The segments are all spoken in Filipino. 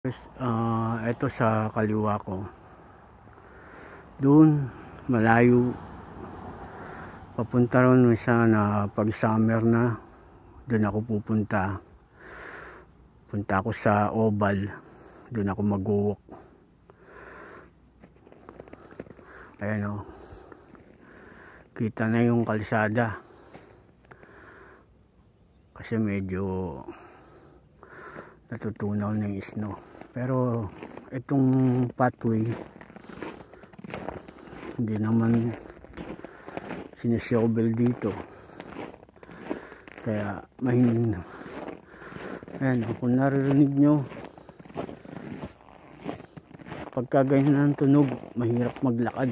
Ito sa kaliwa ko. Doon, malayo. Papunta ron sana pag summer na. Doon ako pupunta. Punta ako sa Oval. Doon ako mag-walk. Ayan o. Kita na yung kalsada. Kasi medyo natutunaw ng snow. Pero itong pathway hindi naman sinishovel dito, kaya mahina. Ayan, kung naririnig nyo, pagka ganyan ang tunog, mahirap maglakad.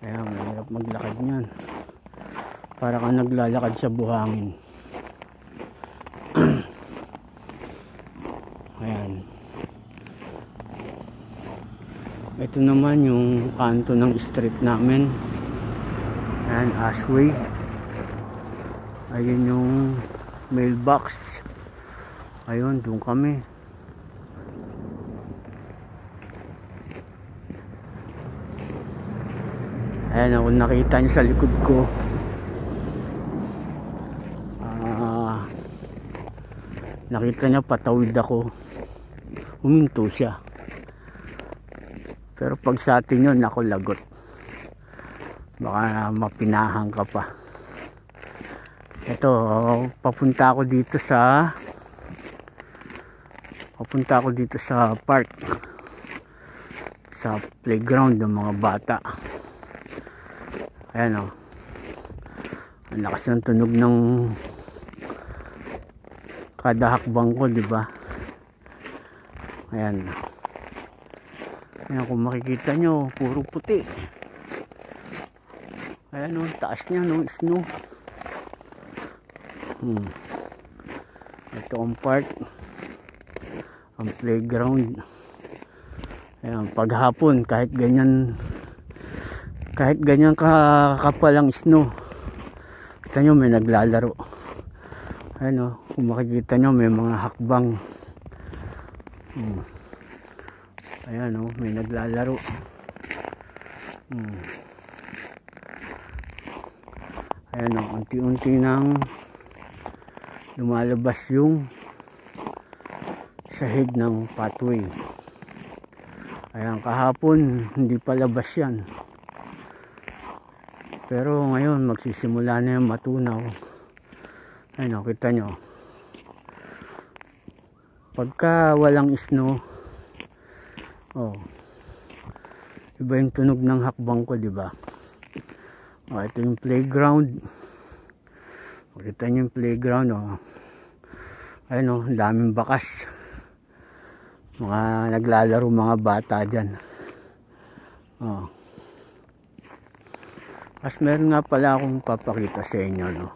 Kaya mahirap maglakad nyan, para kang naglalakad sa buhangin. Ayan. Ito naman yung kanto ng street namin. Ayan, Ashway. Ayun yung mailbox. Ayun, doon kami. Ayan, kung nakita nyo sa likod ko, nakita niya patawid ako, huminto siya. Pero pag sa atin yun, ako lagot, baka mapinahan ka pa. Ito, papunta ako dito sa park, sa playground ng mga bata. Ayan o, ang lakas ng tunog ng kada hakbang ko, diba? Ayan. Ayan, kung makikita nyo, puro puti. Ayan o, taas niya ng snow. Ito ang park, ang playground. Ayan, paghapon, kahit ganyan kakapal ang snow, kita nyo may naglalaro. Ayan o, kung makikita nyo, may mga hakbang. Ayan o, may naglalaro. Ayan o, unti-unti nang lumalabas yung sahig ng pathway. Ayan, kahapon hindi pa labas yan, pero ngayon magsisimula na yung matunaw. Ayan o, kita nyo, pagka walang snow, iba yung tunog ng hakbang ko, diba? Ito yung playground. Makita nyo yung playground. Ayun o, daming bakas. Mga naglalaro mga bata dyan. Mas meron nga pala akong papakita sa inyo, no?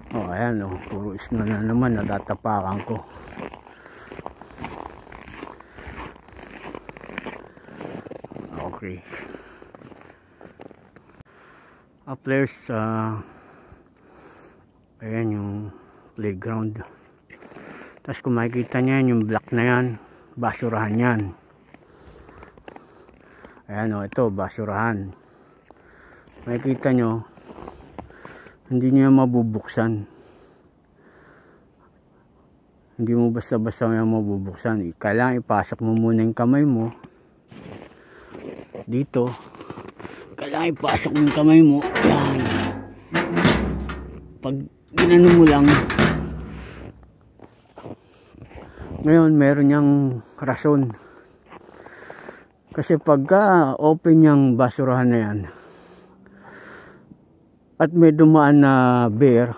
Ayan o, puro snow na naman, natatapakan ko. Okay. Players, ayan yung playground. Tapos kung makikita nyo yung block na yan, basurahan yan. Ayan o, ito basurahan. Makikita nyo, hindi nyo mabubuksan. Hindi mo basta-basta mabubuksan. Kailangan ipasok mo muna yung kamay mo dito. Kailangan ipasok mo yung kamay mo. Yan. Pag ginano mo lang, ngayon meron niyang rason. Kasi pagka open yung basurahan na yan at may dumaan na bear,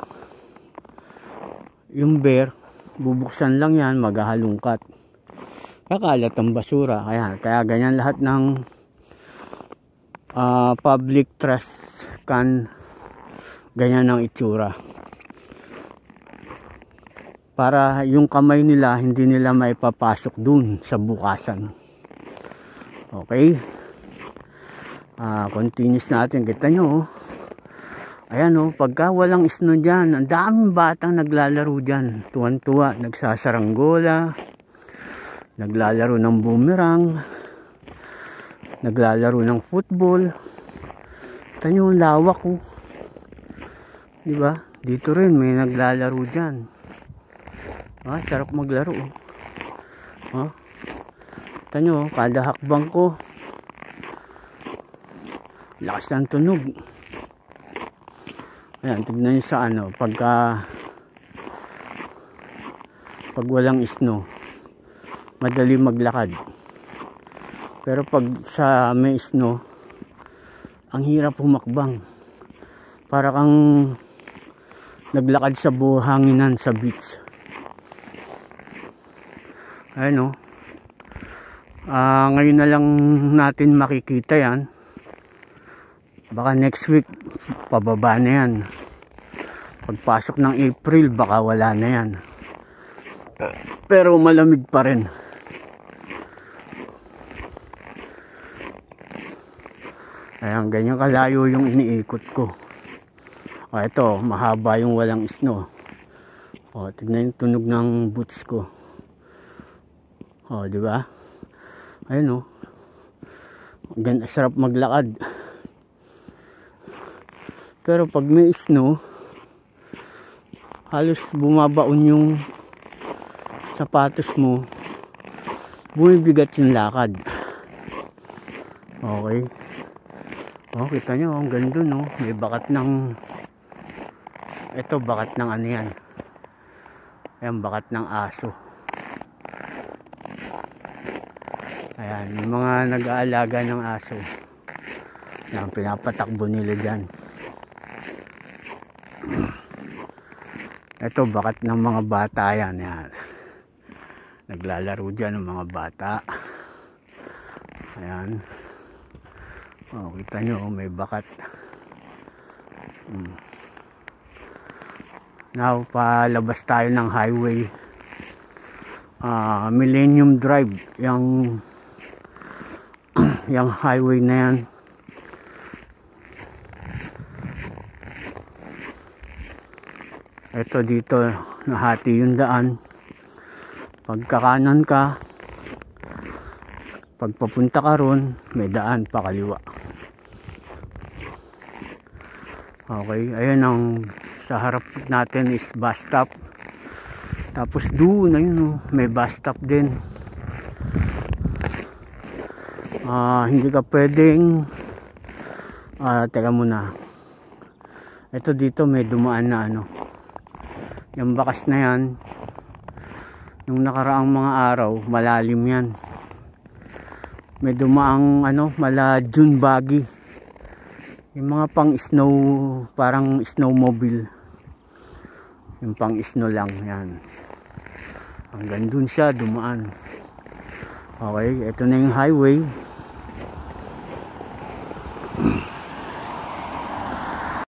yung bear, bubuksan lang yan, maghahalungkat, kakalat ang basura. Kaya ganyan lahat ng public trash can, ganyan ang itsura, para yung kamay nila hindi nila maipapasok dun sa bukasan. Okay, continuous natin. Kita nyo, Ayan o, pagka walang snow dyan, ang daming batang naglalaro dyan. Tuwan-tuwa, nagsasaranggola, naglalaro ng boomerang, naglalaro ng football. Ito nyo, lawak o. Diba? Dito rin, may naglalaro dyan. Sarap maglaro o. Ito nyo, kada hakbang ko, lakas ng tunog. Ayan, tignan nyo sa ano, pag walang snow, madali maglakad. Pero pag sa may snow, ang hirap humakbang. Para kang naglakad sa buhanginan sa beach. Ayan o. Ngayon na lang natin makikita yan. Baka next week pababa na yan. Pagpasok ng April baka wala na yan. Pero malamig pa rin. Ayan, ganyan kalayo yung iniikot ko. Ito, mahaba yung walang snow. Tignan yung tunog ng boots ko. Di ba? Ayun sarap maglakad. Pero pag may snow, halos bumabaon yung sapatos mo. Bumibigat yung lakad. Okay. Kita nyo, ang ganda no. May bakat ng, ito bakat ng ano yan. Ayan, bakat ng aso. Ayan, yung mga nag-aalaga ng aso. Ayan, pinapatakbo nila dyan. Ito, bakat ng mga bata yan. Ayan. Naglalaro dyan ng mga bata. Ayan. Kita nyo, may bakat. Now, palabas tayo ng highway. Millennium Drive. Yung highway na yan. Ito dito, nahati yung daan. Pagkakanan ka, pagpapunta ka ron, may daan pa kaliwa. Okay, ayan ang sa harap natin is bus stop. Tapos doon, ayun, may bus stop din. Hindi ka pwedeng teka muna. Ito dito may dumaan na ano. Yung bakas na yan, yung nakaraang mga araw, malalim yan. May dumaang ano, mala June buggy. Yung mga pang snow, parang snowmobile. Yung pang snow lang yan. Hanggang dun siya dumaan. Okay, ito na yung highway.